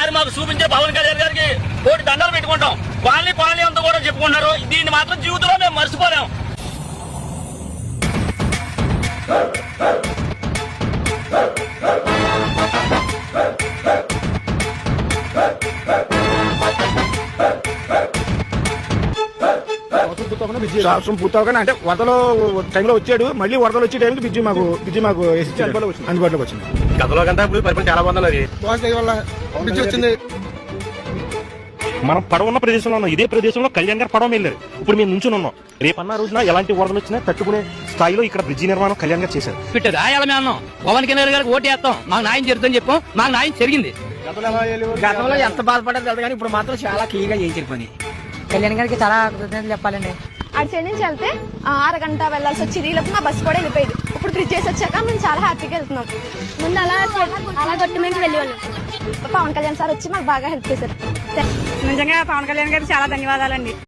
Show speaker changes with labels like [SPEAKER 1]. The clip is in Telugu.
[SPEAKER 1] దారి మాకు చూపించే పవన్ కళ్యాణ్ గారికి కోటి దండాలు పెట్టుకుంటాం. కాలనీ అంతా కూడా చెప్పుకుంటున్నారు. దీన్ని మాత్రం జీవితంలో మేము మర్చిపోలేం.
[SPEAKER 2] సంవత్సరం పూర్తవగానే అంటే వరదలు టైంలో వచ్చాడు. మళ్ళీ వరదలు వచ్చే టైంకి బిజీ మాకు అందుబాటులోకి వచ్చింది.
[SPEAKER 1] గతంలో కంటే ఇప్పుడు పరిపాలన చాలా బాగుంది.
[SPEAKER 2] వచ్చింది.
[SPEAKER 3] మనం పడవ ఉన్న ప్రదేశంలో ఉన్నాం. ఇదే ప్రదేశంలో కళ్యాణ్ గారు పడవ వెళ్ళారు. ఇప్పుడు మేము నుంచుని ఉన్నాం. రేపన్న రోజున ఎలాంటి వరదలు వచ్చినా తట్టుకునే స్థాయిలో ఇక్కడ బ్రిడ్జి నిర్మాణం కళ్యాణ్ గారు చేశారు.
[SPEAKER 4] రాయాలి మేము అన్నాం. పవన్ కళ్యాణ్ గారికి ఓటు వేస్తాం, మాకు న్యాయం జరుగుతుందని చెప్పాం. మాకు న్యాయం జరిగింది.
[SPEAKER 5] గతంలో ఎంత బాధపడదు కానీ ఇప్పుడు మాత్రం చాలా క్లియర్గా చేయించారు పని. కళ్యాణ్ గారికి చాలా కృతజ్ఞతలు చెప్పాలండి.
[SPEAKER 6] అటు సైడ్ నుంచి వెళ్తే 6 గంట వెళ్లాల్సి వచ్చి ఈలోపు మా బస్సు కూడా వెళ్ళిపోయేది. ఇప్పుడు బ్రిడ్జ్ చేసి వచ్చాక మేము చాలా హ్యాపీగా వెళ్తున్నాం. ముందు అలా గట్టి మీద వెళ్ళేవాళ్ళం. పవన్ కళ్యాణ్ సార్ వచ్చి మాకు బాగా హెల్ప్ చేశారు.
[SPEAKER 7] నిజంగా పవన్ కళ్యాణ్ గారికి చాలా ధన్యవాదాలండి.